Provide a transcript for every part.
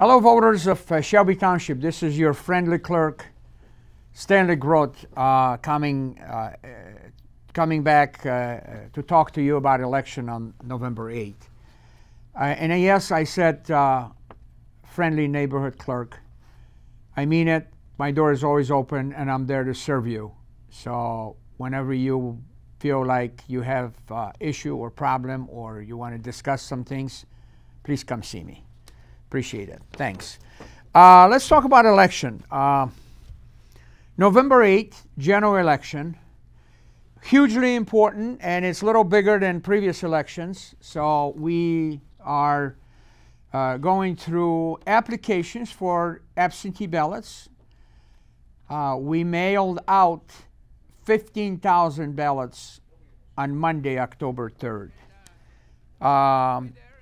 Hello, voters of Shelby Township. This is your friendly clerk, Stanley Grot, coming back to talk to you about election on November 8th. And yes, I said friendly neighborhood clerk. I mean it. My door is always open, and I'm there to serve you. So whenever you feel like you have issue or problem, or you want to discuss some things, please come see me. Appreciate it. Thanks. Let's talk about election. November 8th, general election. Hugely important, and it's a little bigger than previous elections. So we are going through applications for absentee ballots. We mailed out 15,000 ballots on Monday, October 3rd.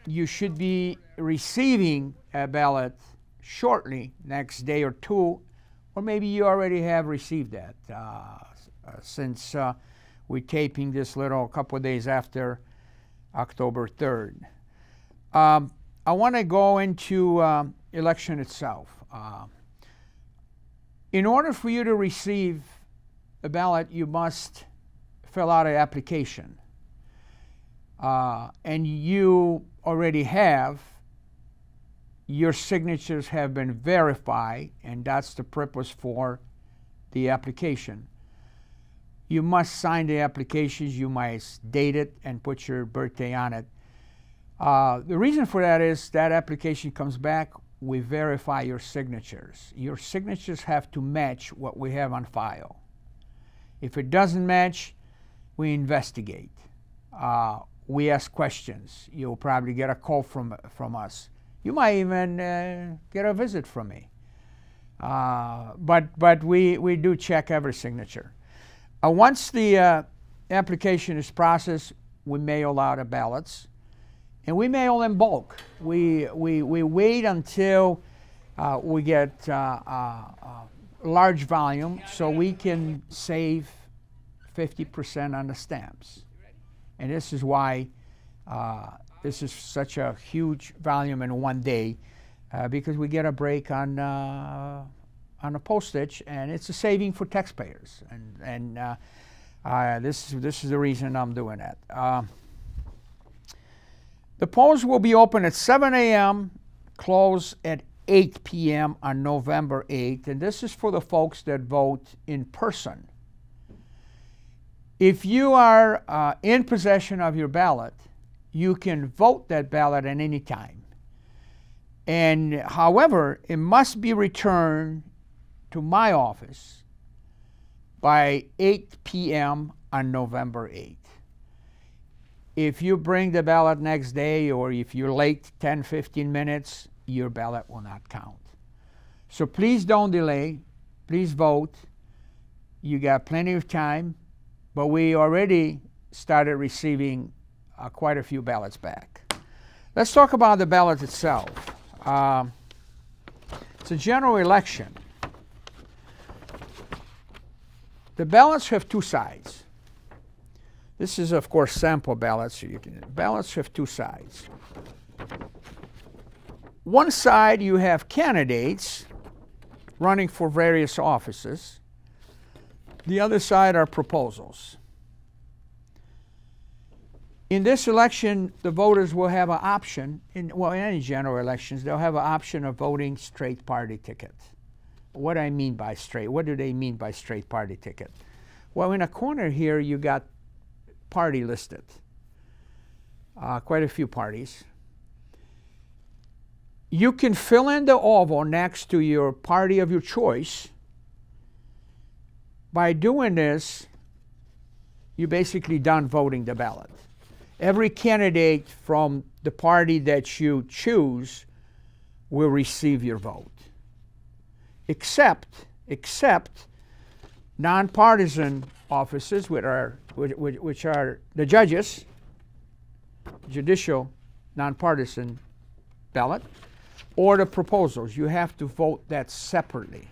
You should be receiving a ballot shortly, next day or two, or maybe you already have received that since we're taping this little couple of days after October 3rd. I want to go into election itself. In order for you to receive a ballot, you must fill out an application. And you already have. Your signatures have been verified, and that's the purpose for the application. You must sign the applications. You must date it and put your birthday on it. The reason for that is that application comes back, we verify your signatures. Your signatures have to match what we have on file. If it doesn't match, we investigate. We ask questions. You'll probably get a call from us. You might even get a visit from me. But we do check every signature. Once the application is processed, we mail out the ballots. And we mail in bulk. We wait until we get large volume so we can save 50% on the stamps. And this is why this is such a huge volume in one day, because we get a break on the postage, and it's a saving for taxpayers. And this is the reason I'm doing that. The polls will be open at 7 a.m., close at 8 p.m. on November 8th, and this is for the folks that vote in person. If you are in possession of your ballot, you can vote that ballot at any time. And however, it must be returned to my office by 8 p.m. on November 8th. If you bring the ballot next day, or if you're late 10, 15 minutes, your ballot will not count. So please don't delay. Please vote. You got plenty of time, but we already started receiving quite a few ballots back. Let's talk about the ballot itself. It's a general election. The ballots have two sides. This is, of course, sample ballots. So ballots have two sides. One side, you have candidates running for various offices. The other side are proposals. In this election, the voters will have an option, in any general elections, they'll have an option of voting straight party ticket. What do I mean by straight? What do they mean by straight party ticket? Well, in a corner here, you got party listed, quite a few parties. You can fill in the oval next to your party of your choice. By doing this, you're basically done voting the ballot. Every candidate from the party that you choose will receive your vote, except nonpartisan offices, which are the judges, judicial nonpartisan ballot, or the proposals. You have to vote that separately.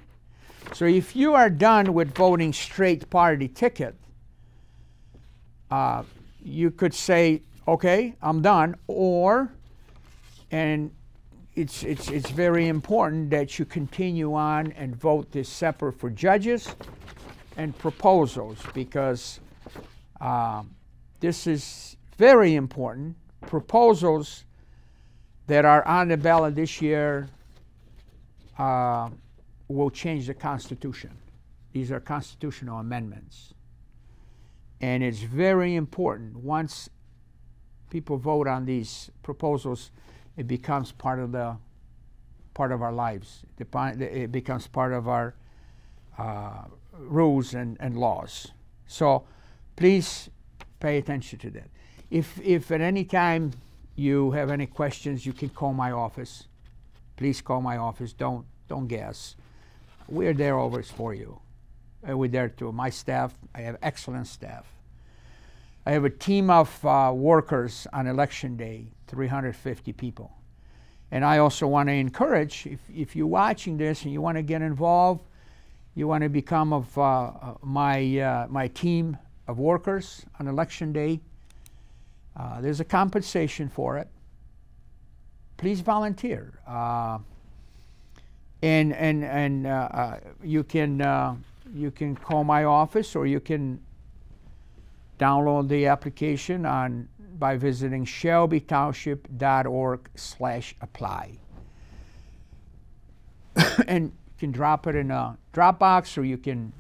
So if you are done with voting straight party ticket, you could say, okay, I'm done, or, and it's very important that you continue on and vote this separate for judges and proposals, because this is very important. Proposals that are on the ballot this year will change the Constitution. These are constitutional amendments. And it's very important. Once people vote on these proposals, it becomes part of our lives. It becomes part of our rules and laws. So please pay attention to that. If at any time you have any questions, you can call my office. Please call my office. Don't guess. We're there always for you. We're there too. My staff, I have excellent staff. I have a team of workers on election day, 350 people. And I also want to encourage, if you're watching this and you want to get involved, you want to become of my team of workers on election day, there's a compensation for it. Please volunteer. You can call my office, or you can download the application by visiting shelbytownship.org/apply. And you can drop it in a Dropbox, or you can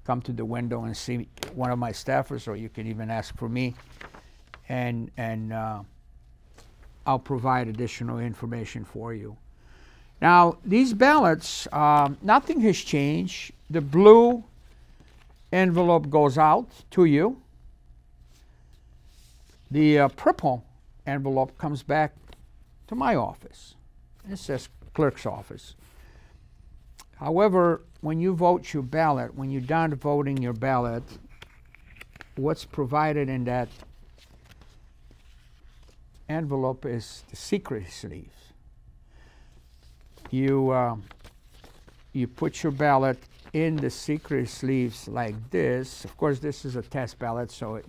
come to the window and see one of my staffers, or you can even ask for me, and I'll provide additional information for you. Now, these ballots, nothing has changed. The blue envelope goes out to you. The purple envelope comes back to my office. It says clerk's office. However, when you vote your ballot, when you're done voting your ballot, what's provided in that envelope is the secret sleeves. You put your ballot in the secret sleeves like this. Of course, this is a test ballot, so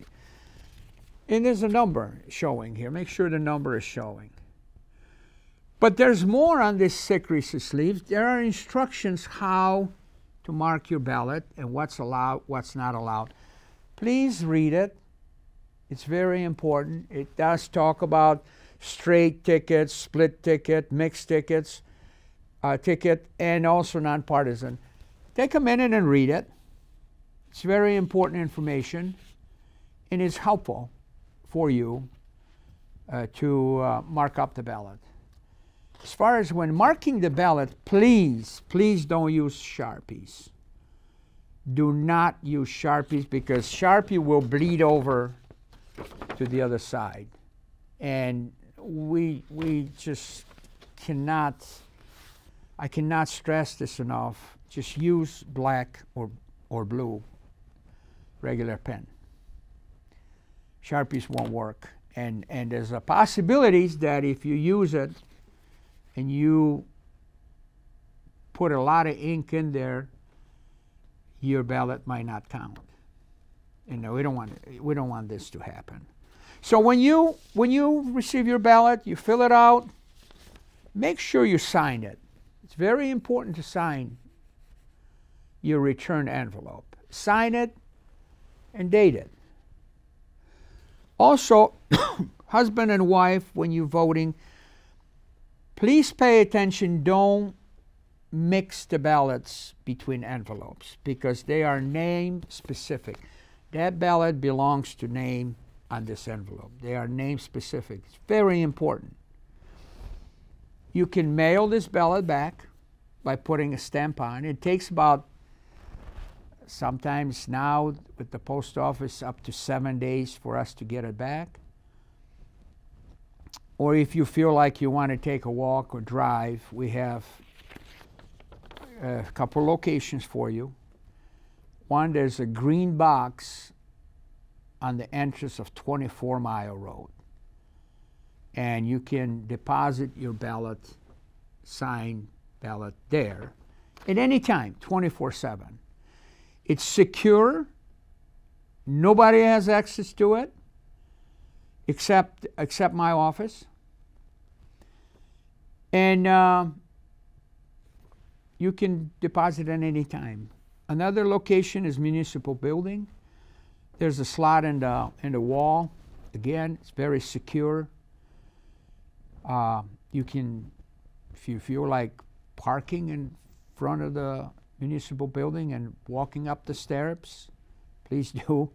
and there's a number showing here. Make sure the number is showing. But there's more on this secret sleeves. There are instructions how to mark your ballot and what's allowed, what's not allowed. Please read it. It's very important. It does talk about straight tickets, split ticket, mixed tickets, ticket, and also nonpartisan. Take a minute and read it. It's very important information, and it's helpful for you to mark up the ballot. As far as when marking the ballot, please don't use Sharpies. Do not use Sharpies, because Sharpie will bleed over to the other side. And we just cannot, I cannot stress this enough. Just use black or blue regular pen. Sharpies won't work. And there's a possibility that if you use it and you put a lot of ink in there, your ballot might not count. And no, we don't want this to happen. So when you receive your ballot, you fill it out. Make sure you sign it. It's very important to sign your return envelope. Sign it and date it. Also, husband and wife, when you're voting, please pay attention. Don't mix the ballots between envelopes, because they are name specific. That ballot belongs to name on this envelope. They are name specific. It's very important. You can mail this ballot back by putting a stamp on. It takes about, sometimes now with the post office, up to 7 days for us to get it back. Or if you feel like you want to take a walk or drive, we have a couple locations for you. One, there's a green box on the entrance of 24 Mile Road. And you can deposit your ballot, signed ballot there at any time, 24/7. It's secure. Nobody has access to it except my office. And you can deposit at any time. Another location is Municipal Building. There's a slot in the wall. Again, it's very secure. You can, if you feel like parking in front of the municipal building and walking up the steps, please do,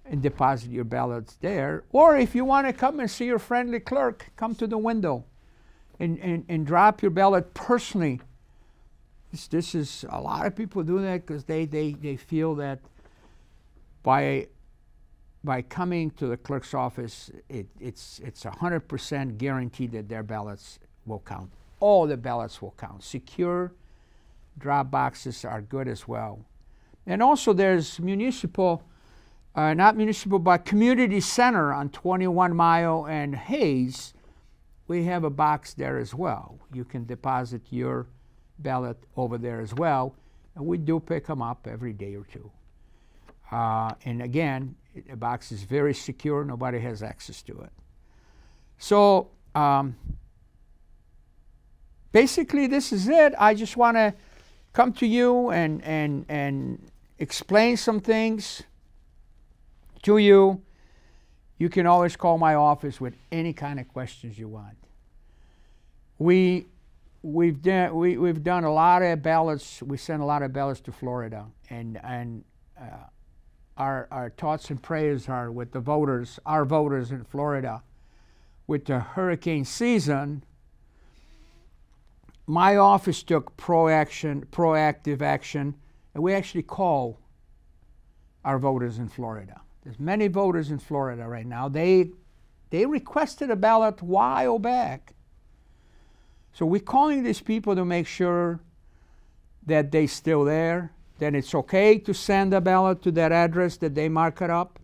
and deposit your ballots there. Or if you want to come and see your friendly clerk, come to the window and drop your ballot personally. This is, a lot of people do that because they feel that by coming to the clerk's office, it's 100% guaranteed that their ballots will count. All the ballots will count. Secure drop boxes are good as well. And also there's municipal, not municipal, but community center on 21 Mile and Hayes. We have a box there as well. You can deposit your ballot over there as well. And we do pick them up every day or two. And again, the box is very secure. Nobody has access to it. So basically, this is it. I just want to come to you and explain some things to you. You can always call my office with any kind of questions you want. We've done a lot of ballots. We sent a lot of ballots to Florida, and our thoughts and prayers are with the voters, our voters in Florida. With the hurricane season, my office took proactive action, and we actually call our voters in Florida. There's many voters in Florida right now. They requested a ballot a while back. So we're calling these people to make sure that they're still there, that it's okay to send a ballot to that address, that they mark it up.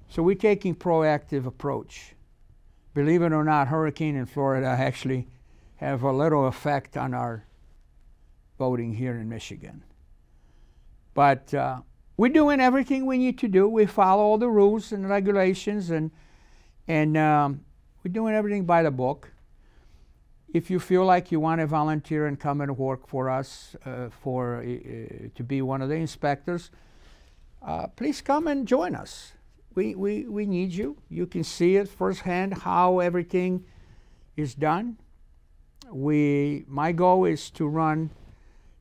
So we're taking proactive approach. Believe it or not, hurricane in Florida actually have a little effect on our voting here in Michigan. But we're doing everything we need to do. We follow all the rules and regulations, and we're doing everything by the book. If you feel like you want to volunteer and come and work for us to be one of the inspectors, please come and join us. We need you. You can see it firsthand how everything is done. My goal is to run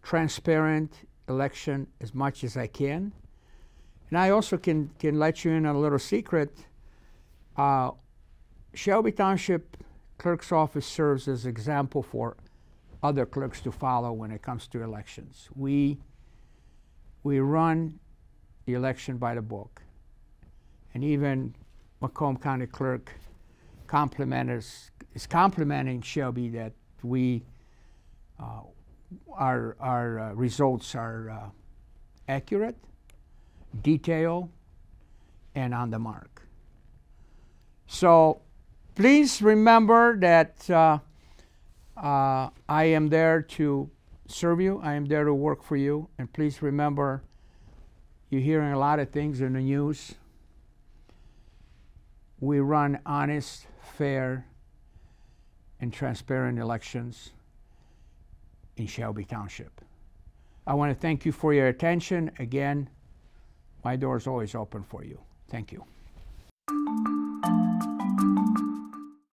transparent election as much as I can. And I also can let you in on a little secret. Shelby Township Clerk's office serves as example for other clerks to follow when it comes to elections. We run the election by the book. And even Macomb County Clerk is complimenting Shelby that our results are accurate, detailed, and on the mark. So please remember that I am there to serve you. I am there to work for you. And please remember, you're hearing a lot of things in the news. We run honest, fair, and transparent elections in Shelby Township. I want to thank you for your attention. Again, my door is always open for you. Thank you.